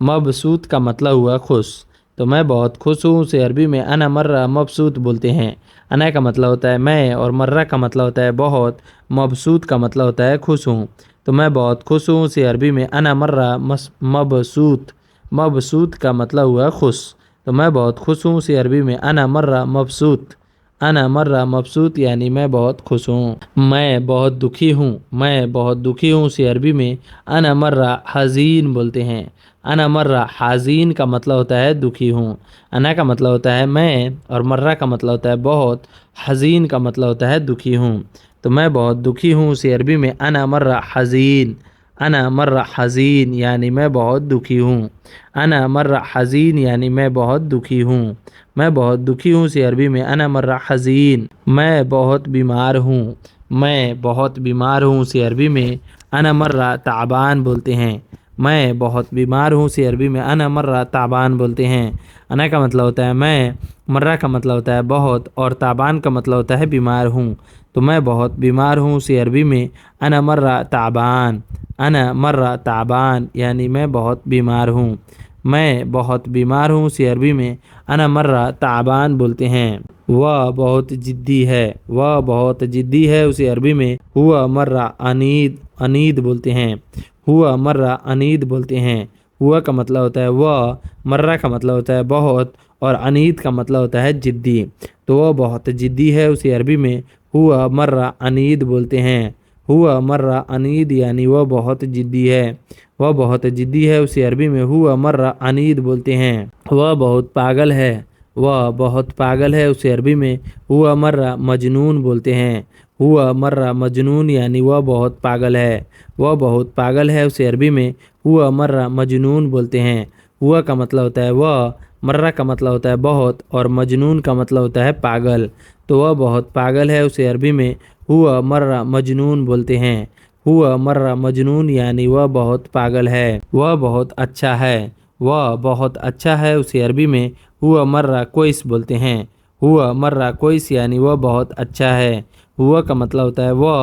مبسوط کا مطلب ہوا خوش، تو میں بہت خوش ہوں اسے عربی میں انا مرہ مبسوط بولتے ہیں۔ انا کا مطلب ہوتا ہے میں، اور مرہ کا مطلب ہوتا ہے بہت، مبسوط کا مطلب ہوتا ہے خوش ہوں، تو میں بہت خوش ہوں اسے عربی میں انا مرہ مبسوط، مبسوط کا مطلب ہوا خوش، تو میں بہت خوش ہوں اسے عربی میں انا مرہ مبسوط، انا مرہ مبسوط یعنی میں بہت خوش ہوں۔ میں بہت دکھی ہوں، میں بہت دکھی ہوں اسے عربی میں انا مرہ حزین بولتے ہیں۔ انا مرہ حزین کا مطلب ہوتا ہے دکھی ہوں، انا کا مطلب ہوتا ہے میں، اور مرہ کا مطلب ہوتا ہے بہت، حزین کا مطلب ہوتا ہے دکھی ہوں، تو میں بہت دکھی ہوں اسے عربی میں انا مرہ حزین، انا مرہ حزین یعنی میں بہت دکھی ہوں، انا مرہ حزین یعنی میں بہت دکھی ہوں، میں بہت دکھی ہوں اسے عربی میں انا مرہ حزین۔ میں بہت بیمار ہوں، میں بہت بیمار ہوں اسے عربی میں انا مرہ تعبان بولتے ہیں۔ میں بہت بیمار ہوں اسے عربی میں انا مرہ تعبان بولتے ہیں۔ انا کا مطلب ہوتا ہے میں، مرہ کا مطلب ہوتا ہے بہت، اور تعبان کا مطلب ہوتا ہے بیمار ہوں، تو میں بہت بیمار ہوں اسے عربی میں انا مرہ تعبان، انا مرہ تعبان یعنی میں بہت بیمار ہوں، میں بہت بیمار ہوں اسے عربی میں انا مرہ تعبان بولتے ہیں۔ وہ بہت جدی ہے، وہ بہت جدی ہے اسے عربی میں ہوا مرہ عنید، عنید بولتے ہیں، ہوا مرہ عنید بولتے ہیں۔ ہوا کا مطلب ہوتا ہے وہ، مرہ کا مطلب ہوتا ہے بہت، اور عنید کا مطلب ہوتا ہے جدی، تو وہ بہت جدی ہے اسے عربی میں ہوا مرہ عنید بولتے ہیں۔ ہوا مرہ عنید یعنی وہ بہت جدی ہے، وہ بہت جدی ہے اسے عربی میں ہوا مرہ عنید بولتے ہیں۔ وہ بہت پاگل ہے، وہ بہت پاگل ہے اسے عربی میں ہوا مرہ مجنون بولتے ہیں۔ ہوا مرہ مجنون یعنی وہ بہت پاگل ہے، وہ بہت پاگل ہے اسے عربی میں ہوا مرہ مجنون بولتے ہیں۔ ہوا کا مطلب ہوتا ہے وہ، مرہ کا مطلب ہوتا ہے بہت، اور مجنون کا مطلب ہوتا ہے پاگل، تو وہ بہت پاگل ہے اسے عربی میں ہوا مرہ مجنون بولتے ہیں۔ ہوا مرہ مجنون یعنی وہ بہت پاگل ہے۔ وہ بہت اچھا ہے، وہ بہت اچھا ہے اسے عربی میں ہوا مرہ کوئس بولتے ہیں۔ ہوا مرہ کوئس یعنی وہ بہت اچھا ہے۔ ہوا کا مطلب ہوتا ہے وہ،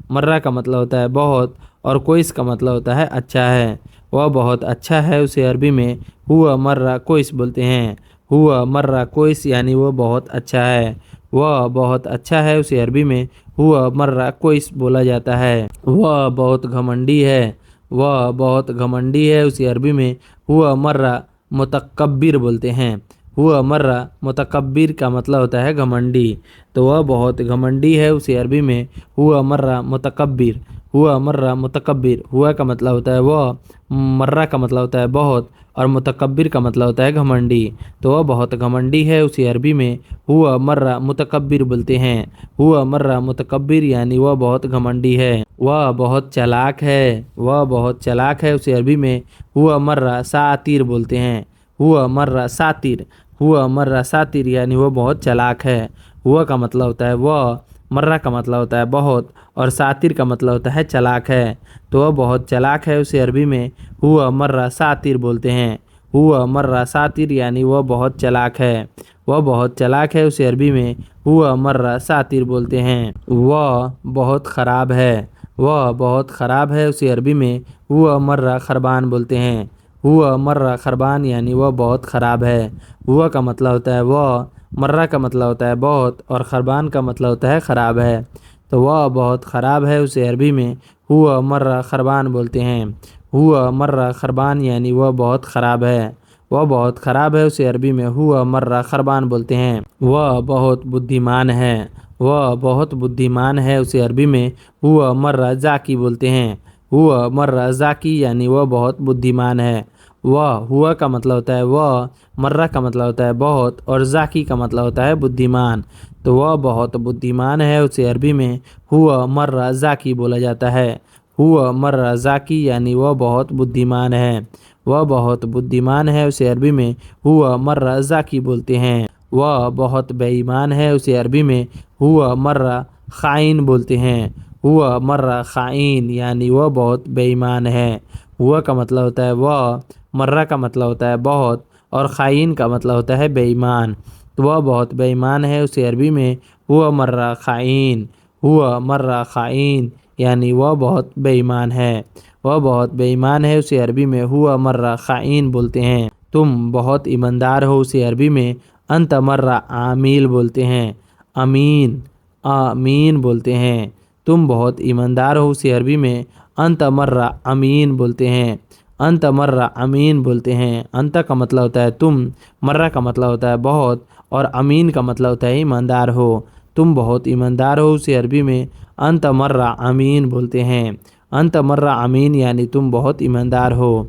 مرہ کا مطلب ہوتا ہے بہت، اور کوئس کا مطلب ہوتا ہے اچھا ہے۔ وہ بہت اچھا ہے اسے عربی میں ہوا مرہ کوئس بولتے ہیں۔ ہوا مرہ کوئس یعنی وہ بہت اچھا ہے، وہ بہت اچھا ہے اسے عربی میں ہوا مرہ کوئس بولا جاتا ہے۔ وہ بہت گھمنڈی ہے، وہ بہت گھمنڈی ہے اسے عربی میں ہوا مرہ متکبر بولتے ہیں۔ ہوا مرہ متکبر کا مطلب ہوتا ہے گھمنڈی، تو وہ بہت گھمنڈی ہے اسے عربی میں ہوا مرہ متکبر، ہوا مرہ متکبر۔ ہوا کا مطلب ہوتا ہے وہ، مرہ کا مطلب ہوتا ہے بہت، اور متکبر کا مطلب ہوتا ہے گھمنڈی، تو وہ بہت گھمنڈی ہے اسے عربی میں ہوا مرہ متکبر بولتے ہیں۔ ہوا مرہ متکبر یعنی وہ بہت گھمنڈی ہے۔ وہ بہت چالاک ہے، وہ بہت چالاک ہے اسے عربی میں ہوا مرہ ساتیر بولتے ہیں۔ ہوا مرہ ساتیر، ہوا مرہ ساتیر یعنی وہ بہت چالاک ہے۔ ہوا کا مطلب ہوتا ہے وہ، مرہ کا مطلب ہوتا ہے بہت، اور ساتیر کا مطلب ہوتا ہے چالاک ہے، تو وہ بہت چالاک ہے اسے عربی میں ہوا مرہ ساتیر بولتے ہیں۔ ہوا مرہ ساتیر یعنی وہ بہت چالاک ہے، وہ بہت چالاک ہے اسے عربی میں ہوا مرہ ساتیر بولتے ہیں۔ وہ بہت خراب ہے، وہ بہت خراب ہے اسے عربی میں ہوا مرہ خربان بولتے ہیں۔ ہوا مرہ خربان یعنی وہ بہت خراب ہے۔ ہوا کا مطلب ہوتا ہے وہ، مرہ کا مطلب ہوتا ہے بہت، اور خربان کا مطلب ہوتا ہے خراب ہے، تو وہ بہت خراب ہے اسے عربی میں ہوا مرہ خربان بولتے ہیں۔ ہوا مرہ خربان یعنی وہ بہت خراب ہے، وہ بہت خراب ہے اسے عربی میں ہوا مرہ خربان بولتے ہیں۔ وہ بہت بدھیمان ہے، وہ بہت بدھیمان ہے اسے عربی میں ہوا مرہ ذکی بولتے ہیں۔ ہوا مرہ ذکی یعنی وہ بہت بدھیمان ہے۔ وہ، ہوا کا مطلب ہوتا ہے وہ، مرہ کا مطلب ہوتا ہے بہت، اور ذکی کا مطلب ہوتا ہے بدھیمان، تو وہ بہت بدھیمان ہے اسے عربی میں ہوا مرہ ذکی بولا جاتا ہے۔ ہوا مرہ ذکی یعنی وہ بہت بدھیمان ہے، وہ بہت بدھیمان ہے اسے عربی میں ہوا مرہ ذکی بولتے ہیں۔ وہ بہت بے ایمان ہے اسے عربی میں ہوا مرہ خائن بولتے ہیں۔ ہوا مرہ خائن یعنی وہ بہت بے ایمان ہے۔ ہوا کا مطلب ہوتا ہے وہ، مرہ کا مطلب ہوتا ہے بہت، اور خائن کا مطلب ہوتا ہے بے ایمان، تو وہ بہت بے ایمان ہے اسے عربی میں ہوا مرہ خائن۔ ہوا مرہ خائن یعنی وہ بہت بے ایمان ہے، وہ بہت بے ایمان ہے، اسے عربی میں ہوا مرہ خائن بولتے ہیں۔ تم بہت ایماندار ہو، اسے عربی میں انت مرہ عامیل بولتے ہیں، امین آمین بولتے ہیں۔ تم بہت ایماندار ہو، اسے عربی میں انت مرہ امین بولتے ہیں، انت مرہ امین بولتے ہیں۔ انت کا مطلب ہوتا ہے تم، مرہ کا مطلب ہوتا ہے بہت، اور امین کا مطلب ہوتا ہے ایماندار ہو۔ تم بہت ایماندار ہو، اسے عربی میں انت مرہ امین بولتے ہیں، انت مرہ امین یعنی تم بہت ایماندار ہو۔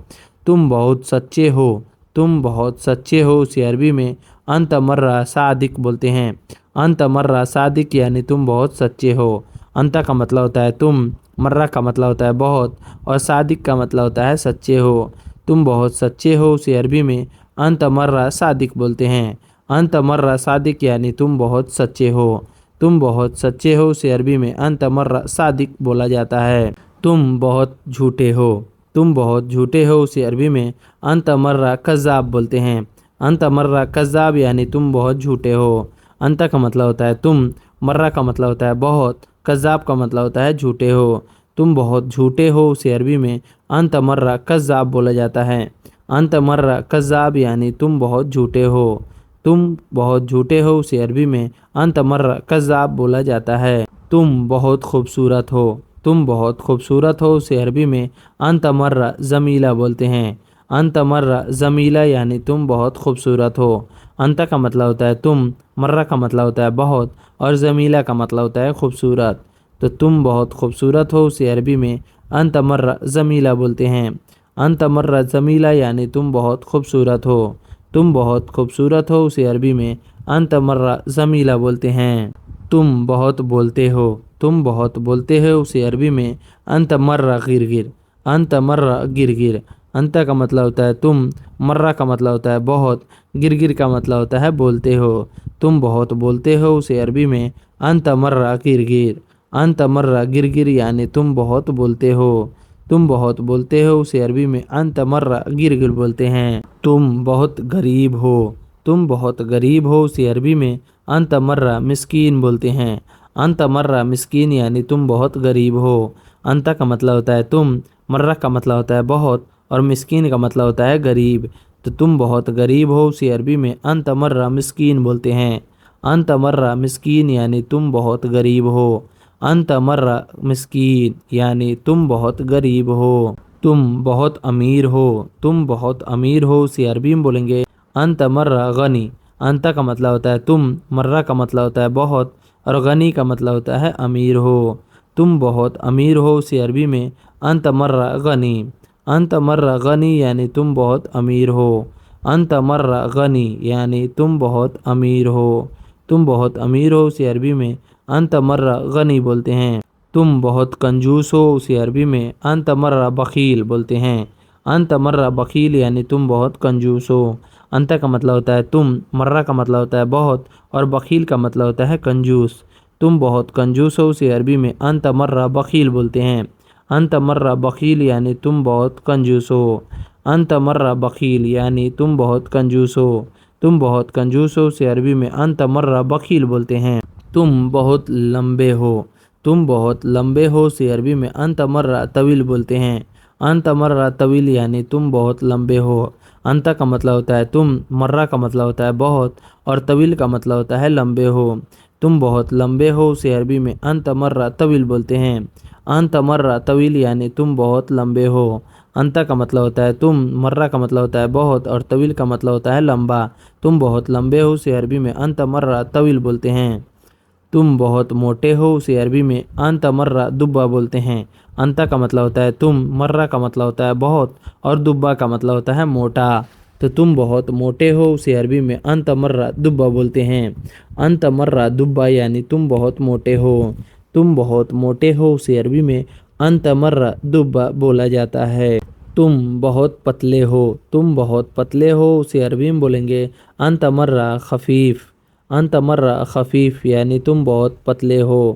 تم بہت سچے ہو، تم بہت سچے ہو، اسے عربی میں انت مرہ صادق بولتے ہیں، انت مرہ صادق یعنی تم بہت سچے ہو۔ انت کا مطلب ہوتا ہے تم، مرہ کا مطلب ہوتا ہے بہت، اور صادق کا مطلب ہوتا ہے سچے ہو۔ تم بہت سچے ہو، اسے عربی میں انت مرہ صادق بولتے ہیں، انت مرہ صادق یعنی تم بہت سچے ہو۔ تم بہت سچے ہو، اسے عربی میں انت مرہ صادق بولا جاتا ہے۔ تم بہت جھوٹے ہو، تم بہت جھوٹے ہو، اسے عربی میں انت مرہ کذاب بولتے ہیں، انت مرہ کذاب یعنی تم بہت جھوٹے ہو۔ انت کا مطلب ہوتا ہے تم، مرہ کا مطلب ہوتا ہے بہت، کذاب کا مطلب ہوتا ہے جھوٹے ہو۔ تم بہت جھوٹے ہو، اسے عربی میں انت مرہ کذاب بولا جاتا ہے، انت مرہ کذاب یعنی تم بہت جھوٹے ہو۔ تم بہت جھوٹے ہو، اسے عربی میں انت مرہ کذاب بولا جاتا ہے۔ تم بہت خوبصورت ہو، تم بہت خوبصورت ہو، اسے عربی میں انت مرہ جمیلہ بولتے ہیں، انت مرہ جمیلہ یعنی تم بہت خوبصورت ہو۔ انت کا مطلب ہوتا ہے تم، مرہ کا مطلب ہوتا ہے بہت، اور جمیلہ کا مطلب ہوتا ہے خوبصورت۔ تو تم بہت خوبصورت ہو، اسے عربی میں انت مرہ جمیلہ بولتے ہیں، انت مرہ جمیلہ یعنی تم بہت خوبصورت ہو۔ تم بہت خوبصورت ہو، اسے عربی میں انت مرہ جمیلہ بولتے ہیں۔ تم بہت بولتے ہو، تم بہت بولتے ہو، اسے عربی میں انت مرہ گرگر، انت مرہ گرگر۔ انت کا مطلب ہوتا ہے تم، مرہ کا مطلب ہوتا ہے بہت، گرگر کا مطلب ہوتا ہے بولتے ہو۔ تم بہت بولتے ہو، اسے عربی میں انت مرہ گرگر، انت مرہ گرگر یعنی تم بہت بولتے ہو۔ تم بہت بولتے ہو، اسے عربی میں انت مرہ گرگر بولتے ہیں۔ تم بہت غریب ہو، تم بہت غریب ہو، اسے عربی میں انت مرہ مسکین بولتے ہیں، انت مرہ مسکین یعنی تم بہت غریب ہو۔ انت کا مطلب ہوتا ہے تم، مرہ کا مطلب ہوتا ہے بہت، اور مسکین کا مطلب ہوتا ہے غریب۔ تو تم بہت غریب ہو، اسے عربی میں انت مرہ مسکین بولتے ہیں، انت مرہ مسکین یعنی تم بہت غریب ہو، انت مرہ مسکین یعنی تم بہت غریب ہو۔ تم بہت امیر ہو، تم بہت امیر ہو، اسے عربی میں بولیں گے انت مرہ غنی۔ انت کا مطلب ہوتا ہے تم، مرہ کا مطلب ہوتا ہے بہت، اور غنی کا مطلب ہوتا ہے امیر ہو۔ تم بہت امیر ہو، اسے عربی میں انت مرہ غنی، انت مرہ غنی یعنی تم بہت امیر ہو، انت مرہ غنی یعنی تم بہت امیر ہو۔ تم بہت امیر ہو، اسے عربی میں انت مرہ غنی بولتے ہیں۔ تم بہت کنجوس ہو، اسے عربی میں انت مرہ بخیل بولتے ہیں، انت مرہ بخیل یعنی تم بہت کنجوس ہو۔ انت کا مطلب ہوتا ہے تم، مرہ کا مطلب ہوتا ہے بہت، اور بخیل کا مطلب ہوتا ہے کنجوس۔ تم بہت کنجوس ہو، اسے عربی میں انت مرہ بخیل بولتے ہیں، انت مرہ بخیل یعنی تم بہت کنجوس ہو، انت مرہ بخیل یعنی تم بہت کنجوس ہو۔ تم بہت کنجوس ہو، اسے عربی میں انت مرہ بخیل بولتے ہیں۔ تم بہت لمبے ہو، تم بہت لمبے ہو، اسے عربی میں انت مرہ طویل بولتے ہیں، انت مرہ طویل یعنی تم بہت لمبے ہو۔ انت کا مطلب ہوتا ہے تم، مرہ کا مطلب ہوتا ہے بہت، اور طویل کا مطلب ہوتا ہے لمبے ہو۔ تم بہت لمبے ہو، اسے عربی میں انت مرہ طویل بولتے ہیں، انت مرہ طویل یعنی تم بہت لمبے ہو۔ انت کا مطلب ہوتا ہے تم، مرہ کا مطلب ہوتا ہے بہت، اور طویل کا مطلب ہوتا ہے لمبا۔ تم بہت لمبے ہو، اسے عربی میں انت مرہ طویل بولتے ہیں۔ تم بہت موٹے ہو، اسے عربی میں انت مرہ دبہ بولتے ہیں۔ انت کا مطلب ہوتا ہے تم، مرہ کا مطلب ہوتا ہے بہت، اور دبہ کا مطلب ہوتا ہے موٹا۔ تو تم بہت موٹے ہو، اسے عربی میں انت مرہ دبہ بولتے ہیں، انت مرہ دبہ یعنی تم بہت موٹے ہو۔ تم بہت موٹے ہو، اسے عربی میں انت مرہ دبہ بولا جاتا ہے۔ تم بہت پتلے ہو، تم بہت پتلے ہو، اسے عربی میں بولیں گے انت مرہ خفیف، انت مرہ خفیف یعنی تم بہت پتلے ہو۔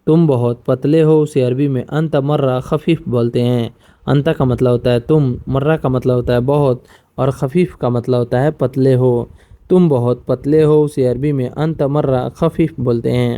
تم بہت پتلے ہو، اسے عربی میں انت مرہ خفیف بولتے ہیں۔ انت کا مطلب ہوتا ہے تم، مرہ کا مطلب ہوتا ہے بہت، اور خفیف کا مطلب ہوتا ہے پتلے ہو۔ تم بہت پتلے ہو، اسے عربی میں انت مرہ خفیف بولتے ہیں،